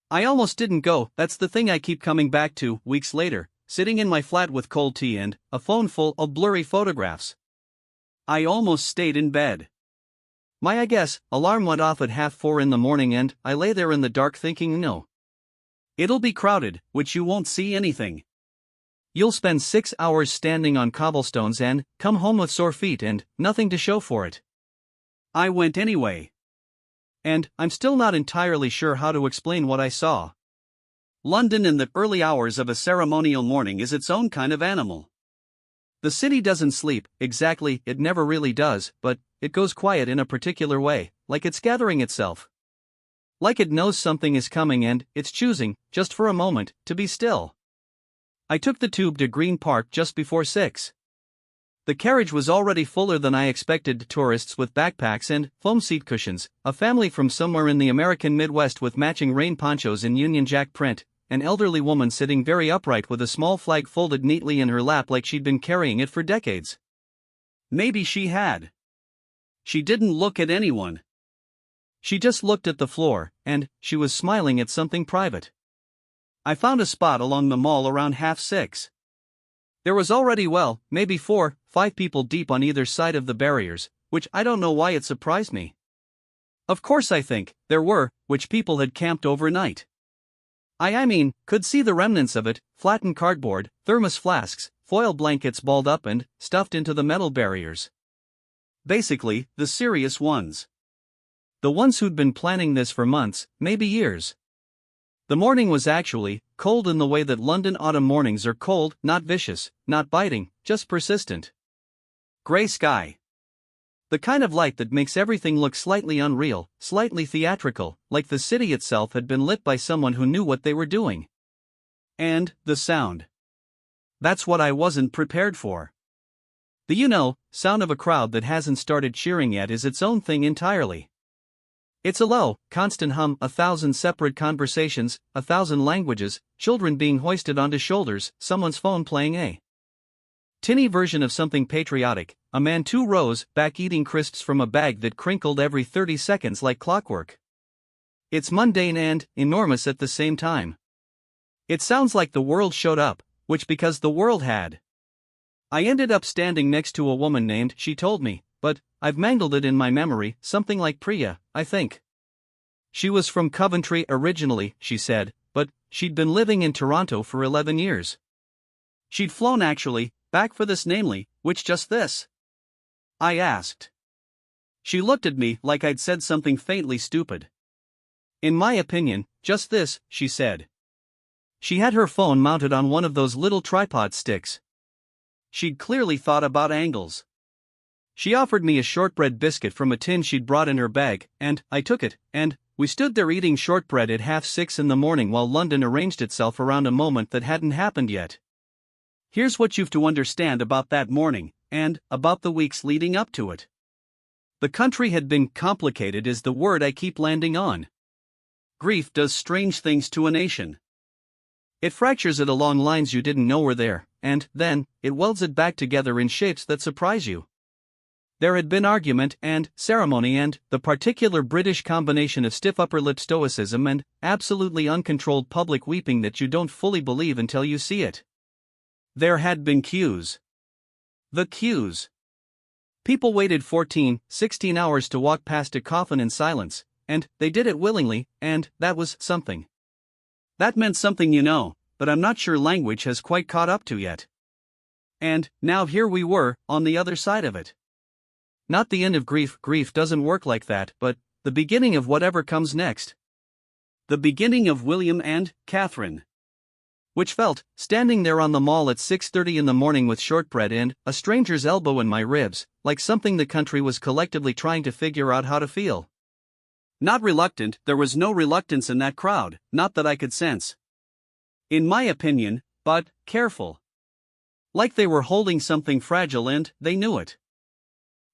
I almost didn't go. That's the thing I keep coming back to, weeks later, sitting in my flat with cold tea and a phone full of blurry photographs. I almost stayed in bed. I guess, alarm went off at 4:30 in the morning and I lay there in the dark thinking no. It'll be crowded, which you won't see anything. You'll spend 6 hours standing on cobblestones and come home with sore feet and nothing to show for it. I went anyway. And I'm still not entirely sure how to explain what I saw. London in the early hours of a ceremonial morning is its own kind of animal. The city doesn't sleep, exactly, it never really does, but it goes quiet in a particular way, like it's gathering itself. Like it knows something is coming and it's choosing, just for a moment, to be still. I took the tube to Green Park just before 6. The carriage was already fuller than I expected, tourists with backpacks and foam seat cushions, a family from somewhere in the American Midwest with matching rain ponchos in Union Jack print, an elderly woman sitting very upright with a small flag folded neatly in her lap like she'd been carrying it for decades. Maybe she had. She didn't look at anyone. She just looked at the floor, and she was smiling at something private. I found a spot along the mall around 6:30. There was already maybe 4-5 people deep on either side of the barriers, which I don't know why it surprised me. Of course I think there were, which people had camped overnight. I mean, could see the remnants of it, flattened cardboard, thermos flasks, foil blankets balled up and stuffed into the metal barriers. Basically, the serious ones. The ones who'd been planning this for months, maybe years. The morning was actually cold in the way that London autumn mornings are cold, not vicious, not biting, just persistent. Gray sky. The kind of light that makes everything look slightly unreal, slightly theatrical, like the city itself had been lit by someone who knew what they were doing. And the sound. That's what I wasn't prepared for. The sound of a crowd that hasn't started cheering yet is its own thing entirely. It's a low, constant hum, 1,000 separate conversations, 1,000 languages, children being hoisted onto shoulders, someone's phone playing a tinny version of something patriotic, a man 2 rows back eating crisps from a bag that crinkled every 30 seconds like clockwork. It's mundane and enormous at the same time. It sounds like the world showed up, which because the world had. I ended up standing next to a woman named, she told me, but I've mangled it in my memory, something like Priya, I think. She was from Coventry originally, she said, but she'd been living in Toronto for 11 years. She'd flown actually, back for this namely, which just this? I asked. She looked at me like I'd said something faintly stupid. In my opinion, just this, she said. She had her phone mounted on one of those little tripod sticks. She'd clearly thought about angles. She offered me a shortbread biscuit from a tin she'd brought in her bag, and I took it, and we stood there eating shortbread at 6:30 in the morning while London arranged itself around a moment that hadn't happened yet. Here's what you've to understand about that morning, and about the weeks leading up to it. The country had been complicated is the word I keep landing on. Grief does strange things to a nation. It fractures it along lines you didn't know were there, and then it welds it back together in shapes that surprise you. There had been argument and ceremony and the particular British combination of stiff upper lip stoicism and absolutely uncontrolled public weeping that you don't fully believe until you see it. There had been queues. The queues. People waited 14-16 hours to walk past a coffin in silence, and they did it willingly, and that was something. That meant something but I'm not sure language has quite caught up to yet. And now here we were, on the other side of it. Not the end of grief doesn't work like that, but the beginning of whatever comes next. The beginning of William and Catherine. Which felt, standing there on the mall at 6:30 in the morning with shortbread and a stranger's elbow in my ribs, like something the country was collectively trying to figure out how to feel. Not reluctant, there was no reluctance in that crowd, not that I could sense. In my opinion, but careful. Like they were holding something fragile and they knew it.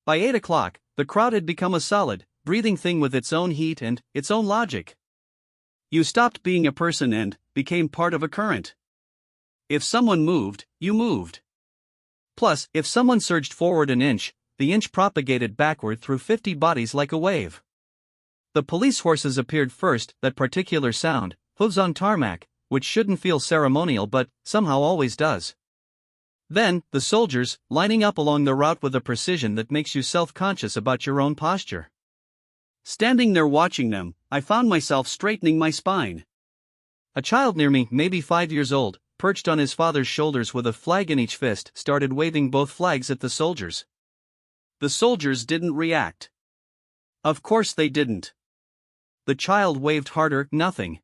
By 8 o'clock, the crowd had become a solid, breathing thing with its own heat and its own logic. You stopped being a person and became part of a current. If someone moved, you moved. Plus, if someone surged forward an inch, the inch propagated backward through 50 bodies like a wave. The police horses appeared first, that particular sound, hooves on tarmac, which shouldn't feel ceremonial but somehow always does. Then, the soldiers, lining up along the route with a precision that makes you self-conscious about your own posture. Standing there watching them, I found myself straightening my spine. A child near me, maybe 5 years old, perched on his father's shoulders with a flag in each fist, started waving both flags at the soldiers. The soldiers didn't react. Of course they didn't. The child waved harder, nothing.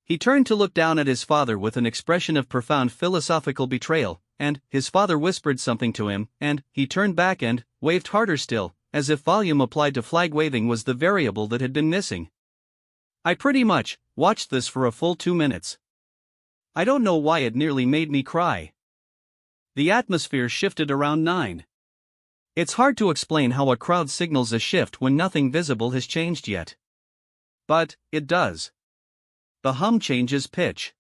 He turned to look down at his father with an expression of profound philosophical betrayal, and his father whispered something to him, and he turned back and waved harder still, as if volume applied to flag waving was the variable that had been missing. I pretty much watched this for a full 2 minutes. I don't know why it nearly made me cry. The atmosphere shifted around 9. It's hard to explain how a crowd signals a shift when nothing visible has changed yet. But it does. The hum changes pitch.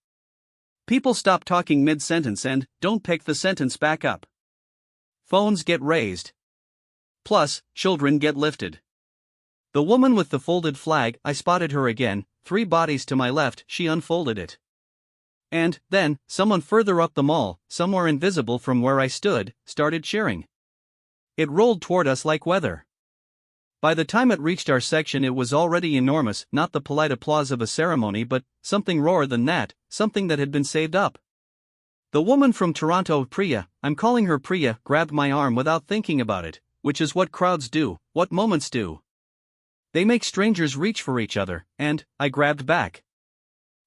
People stop talking mid-sentence and don't pick the sentence back up. Phones get raised. Plus, children get lifted. The woman with the folded flag, I spotted her again, 3 bodies to my left, she unfolded it. And then, someone further up the mall, somewhere invisible from where I stood, started cheering. It rolled toward us like weather. By the time it reached our section it was already enormous, not the polite applause of a ceremony but something rawer than that, something that had been saved up. The woman from Toronto, Priya, I'm calling her Priya, grabbed my arm without thinking about it, which is what crowds do, what moments do. They make strangers reach for each other, and I grabbed back.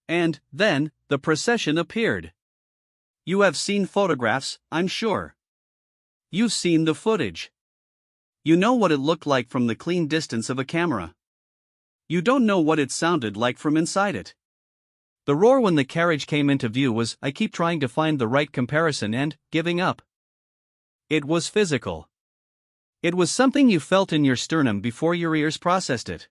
And then, the procession appeared. You have seen photographs, I'm sure. You've seen the footage. You know what it looked like from the clean distance of a camera. You don't know what it sounded like from inside it. The roar when the carriage came into view was, I keep trying to find the right comparison and giving up. It was physical. It was something you felt in your sternum before your ears processed it.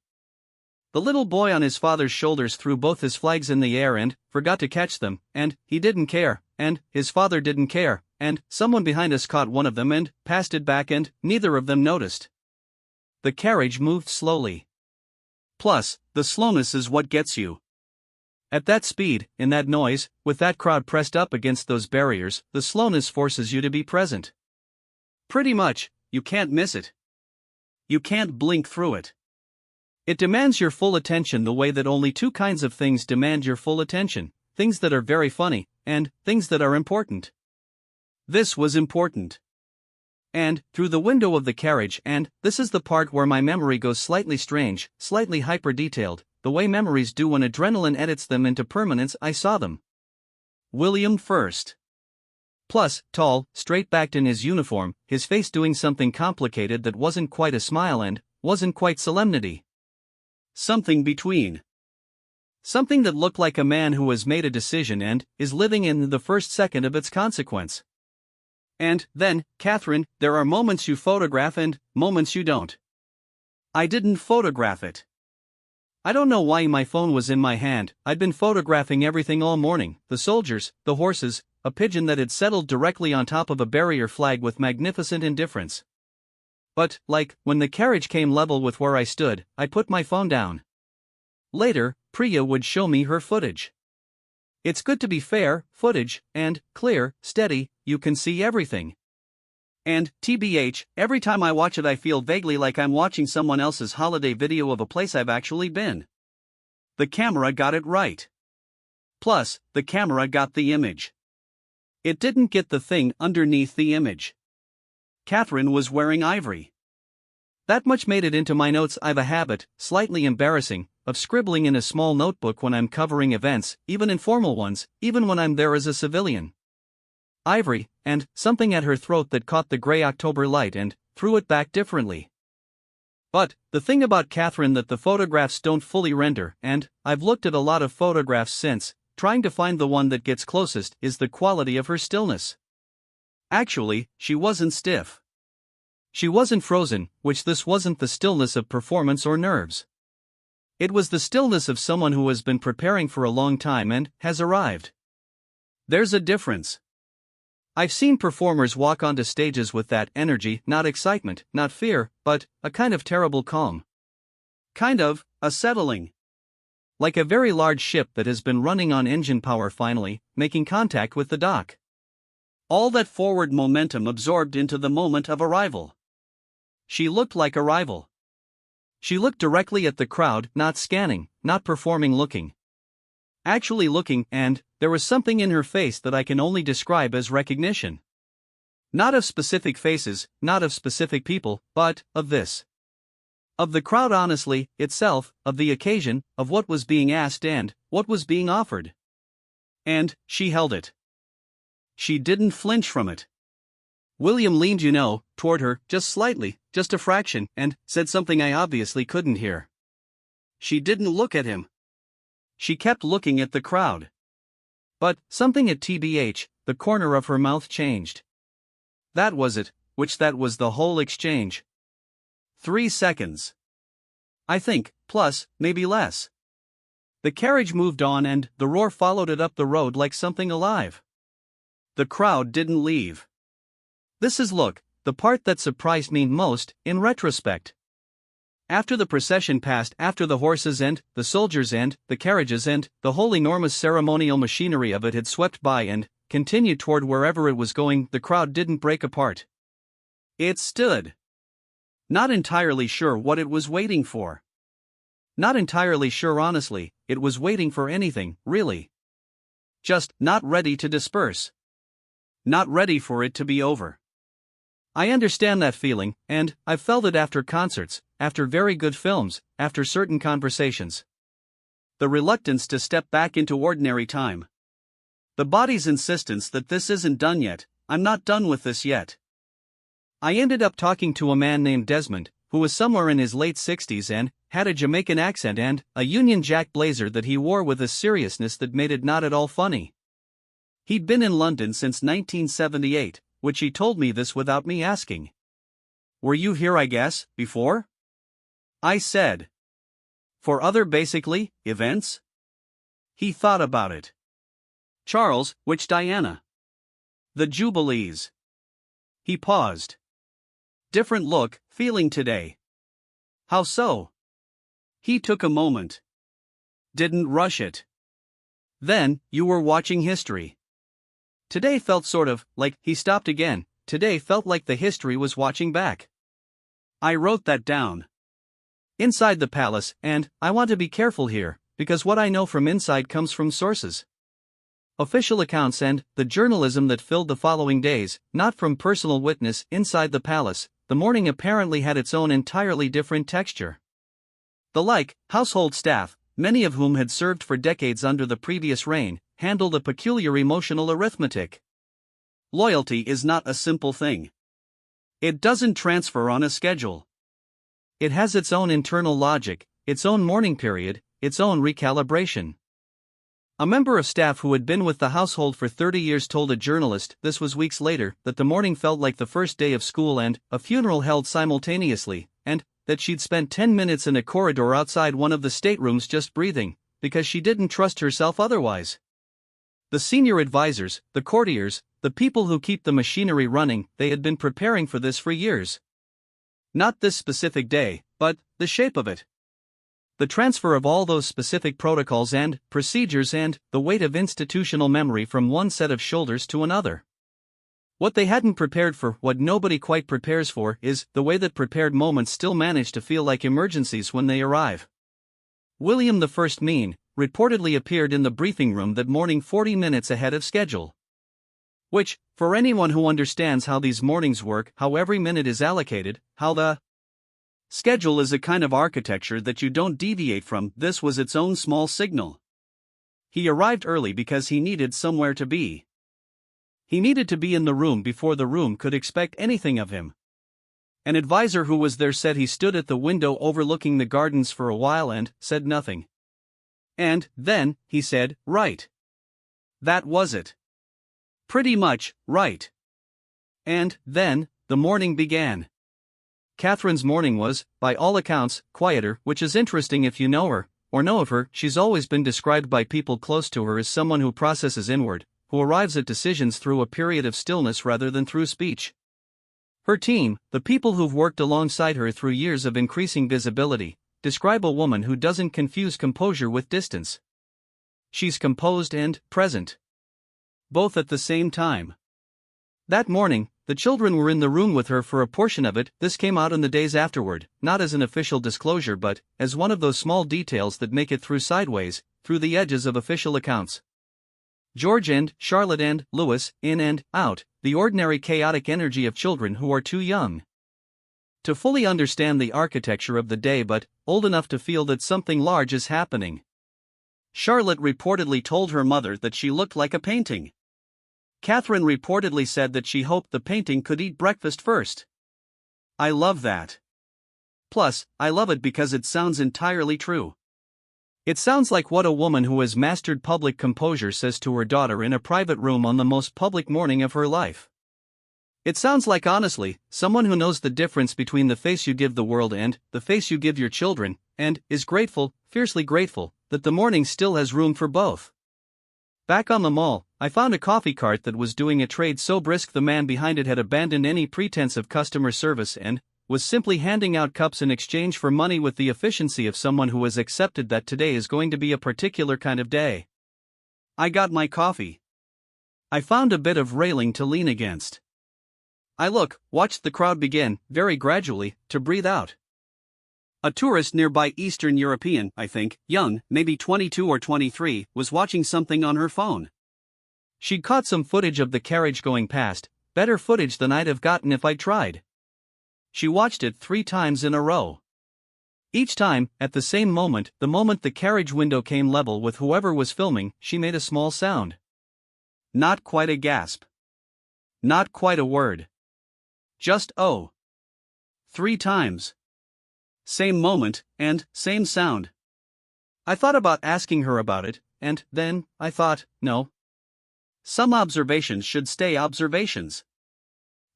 The little boy on his father's shoulders threw both his flags in the air and forgot to catch them, and he didn't care, and his father didn't care, and someone behind us caught one of them and passed it back and neither of them noticed. The carriage moved slowly. Plus, the slowness is what gets you. At that speed, in that noise, with that crowd pressed up against those barriers, the slowness forces you to be present. Pretty much, you can't miss it. You can't blink through it. It demands your full attention the way that only 2 kinds of things demand your full attention, things that are very funny, and things that are important. This was important. And, through the window of the carriage, and this is the part where my memory goes slightly strange, slightly hyper-detailed, the way memories do when adrenaline edits them into permanence, I saw them. William first. Plus, tall, straight-backed in his uniform, his face doing something complicated that wasn't quite a smile and wasn't quite solemnity. Something between. Something that looked like a man who has made a decision and is living in the first second of its consequence. And then, Catherine, there are moments you photograph and moments you don't. I didn't photograph it. I don't know why my phone was in my hand. I'd been photographing everything all morning, the soldiers, the horses, a pigeon that had settled directly on top of a barrier flag with magnificent indifference. But, when the carriage came level with where I stood, I put my phone down. Later, Priya would show me her footage. It's good to be fair, footage, and clear, steady, you can see everything. And, TBH, every time I watch it I feel vaguely like I'm watching someone else's holiday video of a place I've actually been. The camera got it right. Plus, the camera got the image. It didn't get the thing underneath the image. Catherine was wearing ivory. That much made it into my notes. I've a habit, slightly embarrassing, of scribbling in a small notebook when I'm covering events, even informal ones, even when I'm there as a civilian. Ivory, and something at her throat that caught the gray October light and threw it back differently. But, the thing about Catherine that the photographs don't fully render, and I've looked at a lot of photographs since, trying to find the one that gets closest, is the quality of her stillness. Actually, she wasn't stiff. She wasn't frozen, which this wasn't the stillness of performance or nerves. It was the stillness of someone who has been preparing for a long time and has arrived. There's a difference. I've seen performers walk onto stages with that energy, not excitement, not fear, but a kind of terrible calm. Kind of, a settling. Like a very large ship that has been running on engine power finally, making contact with the dock. All that forward momentum absorbed into the moment of arrival. She looked like arrival. She looked directly at the crowd, not scanning, not performing, looking. Actually looking, and there was something in her face that I can only describe as recognition. Not of specific faces, not of specific people, but of this. Of the crowd honestly, itself, of the occasion, of what was being asked and what was being offered. And she held it. She didn't flinch from it. William leaned, toward her, just slightly, just a fraction, and said something I obviously couldn't hear. She didn't look at him. She kept looking at the crowd. But something at TBH, the corner of her mouth changed. That was it, that was the whole exchange. 3 seconds. I think, plus, maybe less. The carriage moved on and the roar followed it up the road like something alive. The crowd didn't leave. This is the part that surprised me most, in retrospect. After the procession passed, after the horses and the soldiers and the carriages and the whole enormous ceremonial machinery of it had swept by and continued toward wherever it was going, the crowd didn't break apart. It stood. Not entirely sure what it was waiting for. Not entirely sure, honestly, it was waiting for anything, really. Just not ready to disperse. Not ready for it to be over. I understand that feeling, and I've felt it after concerts, after very good films, after certain conversations. The reluctance to step back into ordinary time. The body's insistence that this isn't done yet, I'm not done with this yet. I ended up talking to a man named Desmond, who was somewhere in his late 60s and had a Jamaican accent and a Union Jack blazer that he wore with a seriousness that made it not at all funny. He'd been in London since 1978, which he told me this without me asking. Were you here, I guess, before? I said. For other basically, events? He thought about it. Charles, which Diana? The Jubilees. He paused. Different look, feeling today. How so? He took a moment. Didn't rush it. Then, you were watching history. Today felt sort of like, he stopped again, today felt like the history was watching back. I wrote that down. Inside the palace, and I want to be careful here, because what I know from inside comes from sources. Official accounts and the journalism that filled the following days, not from personal witness. Inside the palace, the morning apparently had its own entirely different texture. The household staff, many of whom had served for decades under the previous reign, handled a peculiar emotional arithmetic. Loyalty is not a simple thing. It doesn't transfer on a schedule. It has its own internal logic, its own mourning period, its own recalibration. A member of staff who had been with the household for 30 years told a journalist, this was weeks later, that the morning felt like the first day of school and a funeral held simultaneously, and that she'd spent 10 minutes in a corridor outside one of the staterooms just breathing, because she didn't trust herself otherwise. The senior advisors, the courtiers, the people who keep the machinery running, they had been preparing for this for years. Not this specific day, but the shape of it. The transfer of all those specific protocols and procedures and the weight of institutional memory from one set of shoulders to another. What they hadn't prepared for, what nobody quite prepares for, is the way that prepared moments still manage to feel like emergencies when they arrive. William I Mean reportedly appeared in the briefing room that morning 40 minutes ahead of schedule. Which, for anyone who understands how these mornings work, how every minute is allocated, how the schedule is a kind of architecture that you don't deviate from, this was its own small signal. He arrived early because he needed somewhere to be. He needed to be in the room before the room could expect anything of him. An advisor who was there said he stood at the window overlooking the gardens for a while and said nothing. And then, he said, right. That was it. Pretty much, right. And then, the morning began. Catherine's morning was, by all accounts, quieter, which is interesting if you know her, or know of her. She's always been described by people close to her as someone who processes inward, who arrives at decisions through a period of stillness rather than through speech. Her team, the people who've worked alongside her through years of increasing visibility, describe a woman who doesn't confuse composure with distance. She's composed and present, both at the same time. That morning, the children were in the room with her for a portion of it. This came out in the days afterward, not as an official disclosure but as one of those small details that make it through sideways, through the edges of official accounts. George and Charlotte and Louis, in and out, the ordinary chaotic energy of children who are too young to fully understand the architecture of the day but old enough to feel that something large is happening. Charlotte reportedly told her mother that she looked like a painting. Catherine reportedly said that she hoped the painting could eat breakfast first. I love that. Plus, I love it because it sounds entirely true. It sounds like what a woman who has mastered public composure says to her daughter in a private room on the most public morning of her life. It sounds like, honestly, someone who knows the difference between the face you give the world and the face you give your children, and is grateful, fiercely grateful, that the morning still has room for both. Back on the mall, I found a coffee cart that was doing a trade so brisk the man behind it had abandoned any pretense of customer service and was simply handing out cups in exchange for money with the efficiency of someone who has accepted that today is going to be a particular kind of day. I got my coffee. I found a bit of railing to lean against. I watched the crowd begin, very gradually, to breathe out. A tourist nearby, Eastern European, I think, young, maybe 22 or 23, was watching something on her phone. She'd caught some footage of the carriage going past, better footage than I'd have gotten if I'd tried. She watched it 3 times in a row. Each time, at the same moment, the moment the carriage window came level with whoever was filming, she made a small sound. Not quite a gasp. Not quite a word. Just oh. 3 times. Same moment, and same sound. I thought about asking her about it, and then I thought, no. Some observations should stay observations.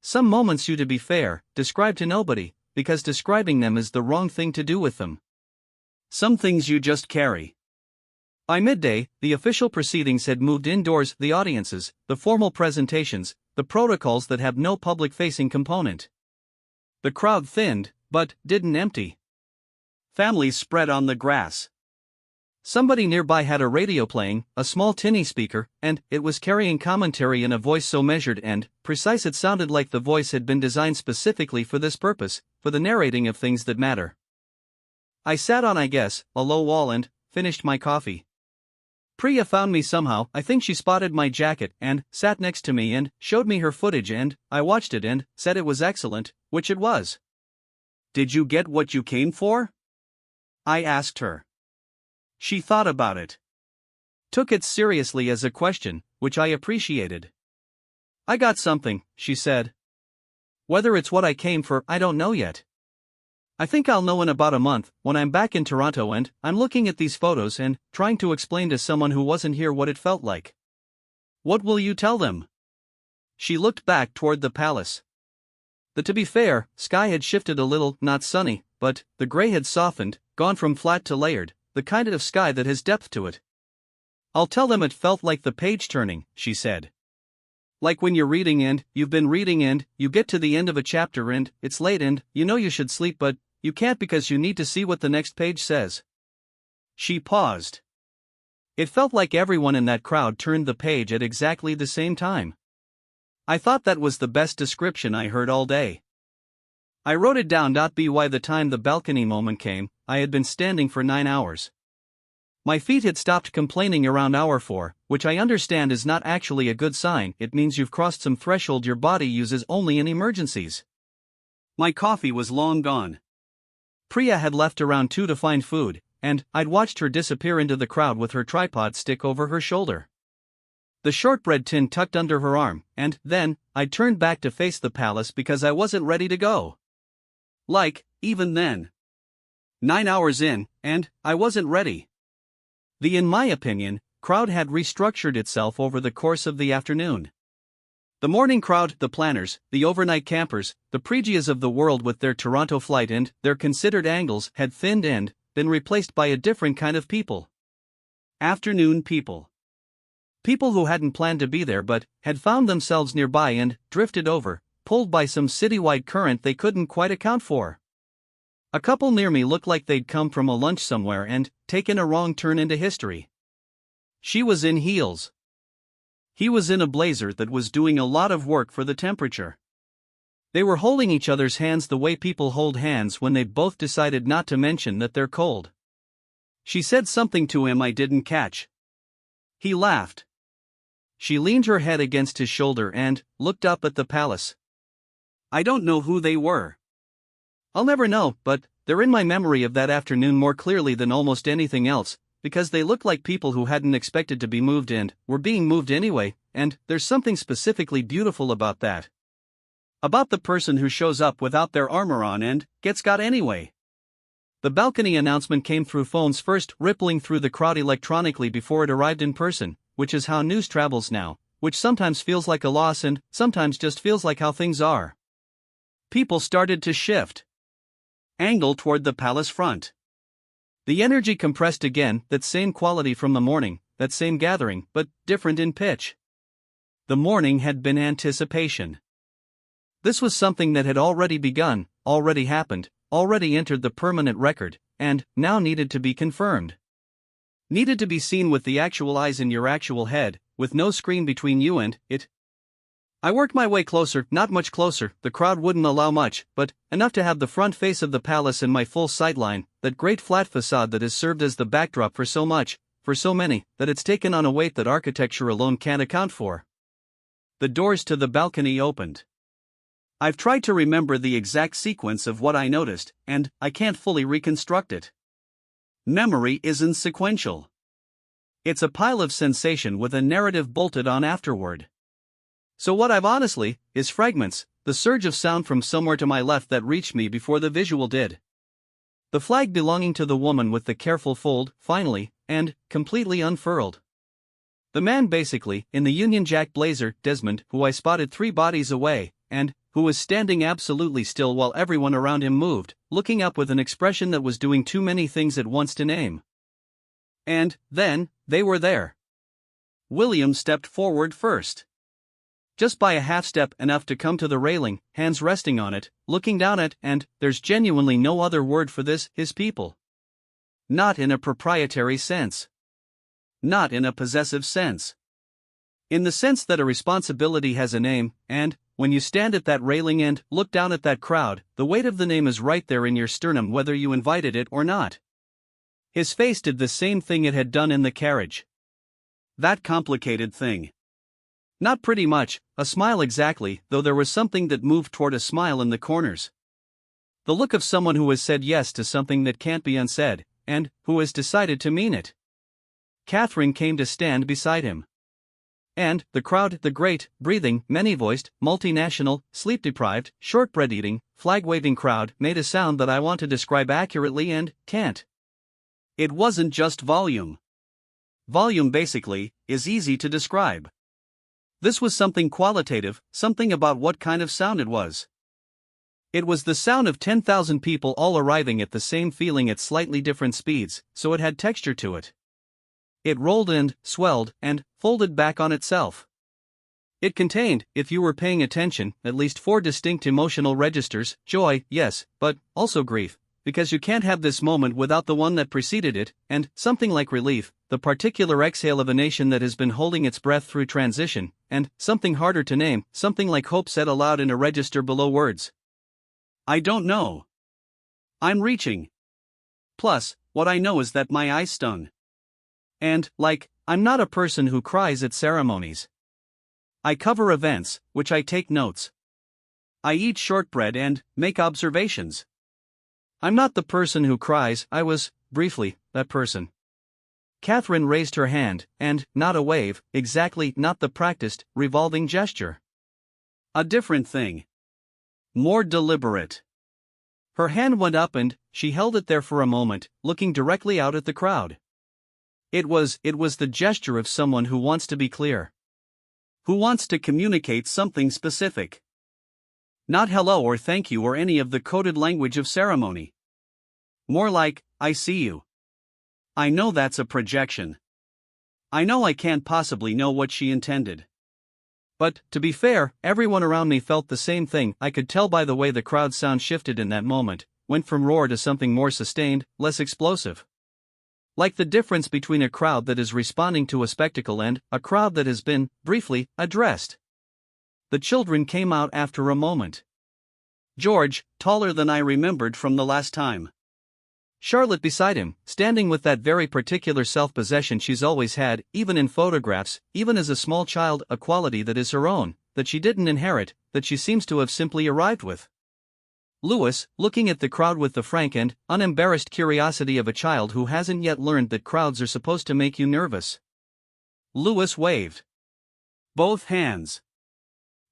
Some moments you, to be fair, describe to nobody, because describing them is the wrong thing to do with them. Some things you just carry. By midday, the official proceedings had moved indoors, the audiences, the formal presentations, the protocols that have no public-facing component. The crowd thinned, but didn't empty. Families spread on the grass. Somebody nearby had a radio playing, a small tinny speaker, and it was carrying commentary in a voice so measured and precise it sounded like the voice had been designed specifically for this purpose, for the narrating of things that matter. I sat on, I guess, a low wall and finished my coffee. Priya found me somehow. I think she spotted my jacket and sat next to me and showed me her footage, and I watched it and said it was excellent, which it was. Did you get what you came for? I asked her. She thought about it. Took it seriously as a question, which I appreciated. I got something, she said. Whether it's what I came for, I don't know yet. I think I'll know in about a month, when I'm back in Toronto and I'm looking at these photos and trying to explain to someone who wasn't here what it felt like. What will you tell them? She looked back toward the palace. To be fair, sky had shifted a little, not sunny, but the gray had softened, gone from flat to layered, the kind of sky that has depth to it. I'll tell them it felt like the page turning, she said. Like when you're reading and you've been reading and you get to the end of a chapter and it's late and you know you should sleep but you can't because you need to see what the next page says. She paused. It felt like everyone in that crowd turned the page at exactly the same time. I thought that was the best description I heard all day. I wrote it down. By the time the balcony moment came, I had been standing for 9 hours. My feet had stopped complaining around hour 4, which I understand is not actually a good sign. It means you've crossed some threshold your body uses only in emergencies. My coffee was long gone. Priya had left around 2 to find food, and I'd watched her disappear into the crowd with her tripod stick over her shoulder. The shortbread tin tucked under her arm, and then I turned back to face the palace because I wasn't ready to go. Even then. 9 hours in, and I wasn't ready. In my opinion, crowd had restructured itself over the course of the afternoon. The morning crowd, the planners, the overnight campers, the Pregias of the world with their Toronto flight and their considered angles had thinned and been replaced by a different kind of people. Afternoon people. People who hadn't planned to be there but had found themselves nearby and drifted over, pulled by some citywide current they couldn't quite account for. A couple near me looked like they'd come from a lunch somewhere and taken a wrong turn into history. She was in heels. He was in a blazer that was doing a lot of work for the temperature. They were holding each other's hands the way people hold hands when they both decided not to mention that they're cold. She said something to him I didn't catch. He laughed. She leaned her head against his shoulder and looked up at the palace. I don't know who they were. I'll never know, but they're in my memory of that afternoon more clearly than almost anything else, because they looked like people who hadn't expected to be moved and were being moved anyway, and there's something specifically beautiful about that. About the person who shows up without their armor on and gets got anyway. The balcony announcement came through phones first, rippling through the crowd electronically before it arrived in person, which is how news travels now, which sometimes feels like a loss and sometimes just feels like how things are. People started to shift. Angle toward the palace front. The energy compressed again, that same quality from the morning, that same gathering, but different in pitch. The morning had been anticipation. This was something that had already begun, already happened, already entered the permanent record, and now needed to be confirmed. Needed to be seen with the actual eyes in your actual head, with no screen between you and it. I worked my way closer, not much closer, the crowd wouldn't allow much, but enough to have the front face of the palace in my full sightline, that great flat facade that has served as the backdrop for so much, for so many, that it's taken on a weight that architecture alone can't account for. The doors to the balcony opened. I've tried to remember the exact sequence of what I noticed, and I can't fully reconstruct it. Memory isn't sequential. It's a pile of sensation with a narrative bolted on afterward. So what I've honestly, is fragments, the surge of sound from somewhere to my left that reached me before the visual did. The flag belonging to the woman with the careful fold, finally, and completely unfurled. The man basically, in the Union Jack blazer, Desmond, who I spotted 3 bodies away, and who was standing absolutely still while everyone around him moved, looking up with an expression that was doing too many things at once to name. And then, they were there. William stepped forward first. Just by a half step, enough to come to the railing, hands resting on it, looking down at, and there's genuinely no other word for this, his people. Not in a proprietary sense. Not in a possessive sense. In the sense that a responsibility has a name, and, when you stand at that railing and look down at that crowd, the weight of the name is right there in your sternum whether you invited it or not. His face did the same thing it had done in the carriage. That complicated thing. Not pretty much, a smile exactly, though there was something that moved toward a smile in the corners. The look of someone who has said yes to something that can't be unsaid, and who has decided to mean it. Catherine came to stand beside him. And the crowd, the great, breathing, many-voiced, multinational, sleep-deprived, shortbread-eating, flag-waving crowd made a sound that I want to describe accurately and can't. It wasn't just volume. Volume basically is easy to describe. This was something qualitative, something about what kind of sound it was. It was the sound of 10,000 people all arriving at the same feeling at slightly different speeds, so it had texture to it. It rolled and swelled and folded back on itself. It contained, if you were paying attention, at least 4 distinct emotional registers: joy, yes, but also grief, because you can't have this moment without the one that preceded it, and something like relief, the particular exhale of a nation that has been holding its breath through transition, and something harder to name, something like hope said aloud in a register below words. I don't know. I'm reaching. Plus, what I know is that my eyes stung. And, I'm not a person who cries at ceremonies. I cover events, which I take notes. I eat shortbread and make observations. I'm not the person who cries. I was, briefly, that person. Catherine raised her hand, and, not a wave, exactly not the practiced, revolving gesture. A different thing. More deliberate. Her hand went up and she held it there for a moment, looking directly out at the crowd. It was the gesture of someone who wants to be clear. Who wants to communicate something specific. Not hello or thank you or any of the coded language of ceremony. More like, I see you. I know that's a projection. I know I can't possibly know what she intended. But, to be fair, everyone around me felt the same thing. I could tell by the way the crowd sound shifted in that moment, went from roar to something more sustained, less explosive. Like the difference between a crowd that is responding to a spectacle and a crowd that has been, briefly, addressed. The children came out after a moment. George, taller than I remembered from the last time. Charlotte beside him, standing with that very particular self-possession she's always had, even in photographs, even as a small child, a quality that is her own, that she didn't inherit, that she seems to have simply arrived with. Louis, looking at the crowd with the frank and unembarrassed curiosity of a child who hasn't yet learned that crowds are supposed to make you nervous. Louis waved both hands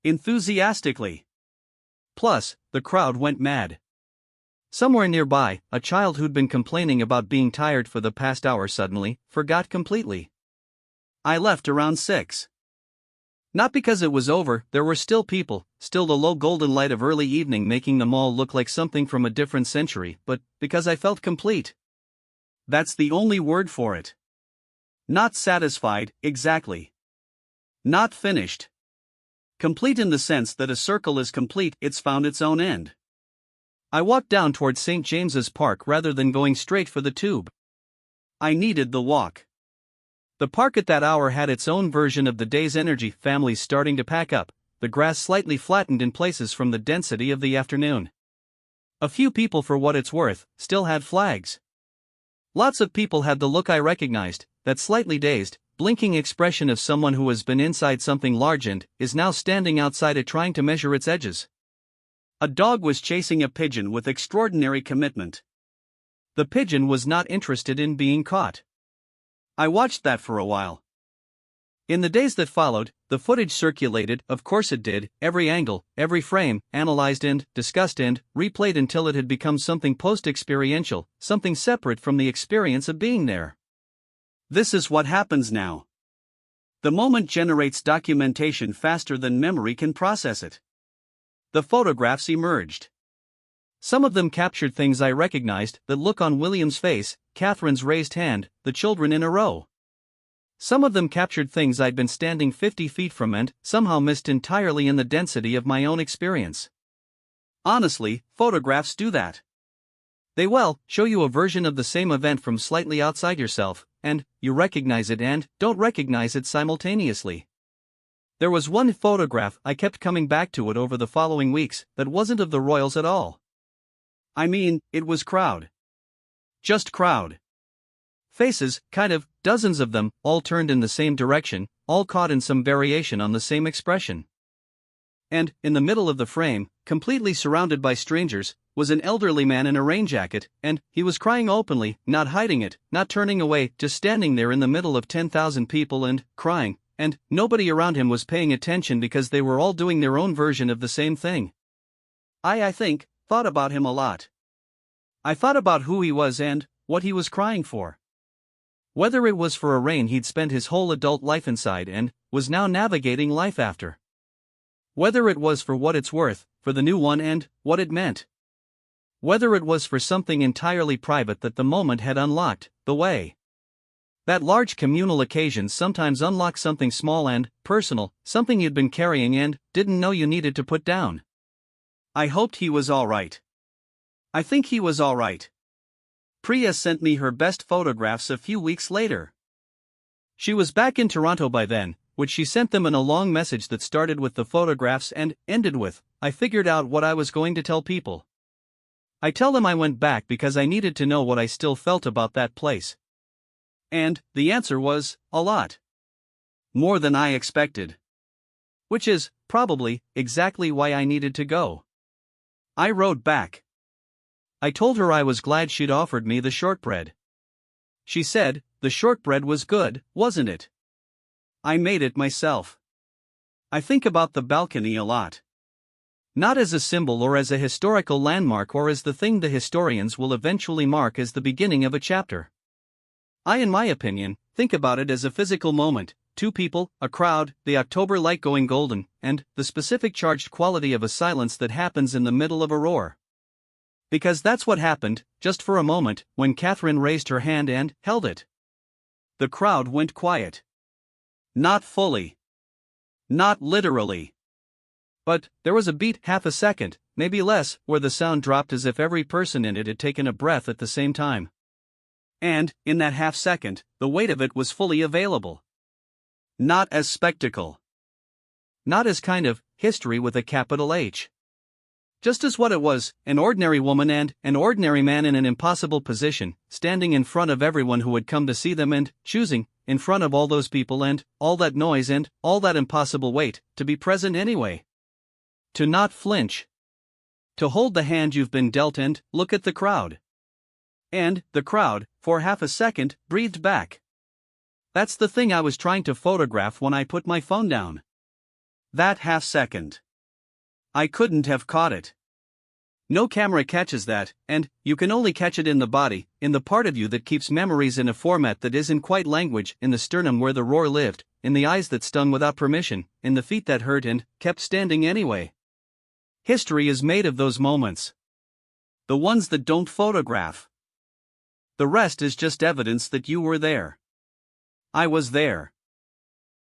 enthusiastically. Plus, the crowd went mad. Somewhere nearby, a child who'd been complaining about being tired for the past hour suddenly forgot completely. I left around 6. Not because it was over, there were still people, still the low golden light of early evening making the mall look like something from a different century, but because I felt complete. That's the only word for it. Not satisfied, exactly. Not finished. Complete in the sense that a circle is complete, it's found its own end. I walked down toward St. James's Park rather than going straight for the tube. I needed the walk. The park at that hour had its own version of the day's energy, families starting to pack up, the grass slightly flattened in places from the density of the afternoon. A few people, for what it's worth, still had flags. Lots of people had the look I recognized, that slightly dazed, blinking expression of someone who has been inside something large and is now standing outside it trying to measure its edges. A dog was chasing a pigeon with extraordinary commitment. The pigeon was not interested in being caught. I watched that for a while. In the days that followed, the footage circulated, of course it did, every angle, every frame, analyzed and discussed and replayed until it had become something post-experiential, something separate from the experience of being there. This is what happens now. The moment generates documentation faster than memory can process it. The photographs emerged. Some of them captured things I recognized, the look on William's face, Catherine's raised hand, the children in a row. Some of them captured things I'd been standing 50 feet from and somehow missed entirely in the density of my own experience. Honestly, photographs do that. They show you a version of the same event from slightly outside yourself, and you recognize it and don't recognize it simultaneously. There was one photograph, I kept coming back to it over the following weeks, that wasn't of the royals at all. I mean, it was crowd. Just crowd. Faces, kind of, dozens of them, all turned in the same direction, all caught in some variation on the same expression. And, in the middle of the frame, completely surrounded by strangers, was an elderly man in a rain jacket, and he was crying openly, not hiding it, not turning away, just standing there in the middle of 10,000 people and crying, and nobody around him was paying attention because they were all doing their own version of the same thing. I think, thought about him a lot. I thought about who he was and what he was crying for. Whether it was for a rain he'd spent his whole adult life inside and was now navigating life after. Whether it was for what it's worth, for the new one and what it meant. Whether it was for something entirely private that the moment had unlocked, the way that large communal occasions sometimes unlock something small and personal, something you'd been carrying and didn't know you needed to put down. I hoped he was all right. I think he was all right. Priya sent me her best photographs a few weeks later. She was back in Toronto by then, which she sent them in a long message that started with the photographs and ended with, I figured out what I was going to tell people. I tell them I went back because I needed to know what I still felt about that place. And the answer was, a lot. More than I expected. Which is, probably, exactly why I needed to go. I wrote back. I told her I was glad she'd offered me the shortbread. She said, the shortbread was good, wasn't it? I made it myself. I think about the balcony a lot. Not as a symbol or as a historical landmark or as the thing the historians will eventually mark as the beginning of a chapter. In my opinion, think about it as a physical moment, two people, a crowd, the October light going golden, and the specific charged quality of a silence that happens in the middle of a roar. Because that's what happened, just for a moment, when Catherine raised her hand and held it. The crowd went quiet. Not fully. Not literally. But there was a beat, half a second, maybe less, where the sound dropped as if every person in it had taken a breath at the same time. And, in that half second, the weight of it was fully available. Not as spectacle. Not as kind of history with a capital H. Just as what it was, an ordinary woman and an ordinary man in an impossible position, standing in front of everyone who had come to see them and choosing, in front of all those people and all that noise and all that impossible weight, to be present anyway. To not flinch. To hold the hand you've been dealt and look at the crowd. And the crowd, for half a second, breathed back. That's the thing I was trying to photograph when I put my phone down. That half second. I couldn't have caught it. No camera catches that, and you can only catch it in the body, in the part of you that keeps memories in a format that isn't quite language, in the sternum where the roar lived, in the eyes that stung without permission, in the feet that hurt and kept standing anyway. History is made of those moments. The ones that don't photograph. The rest is just evidence that you were there. I was there.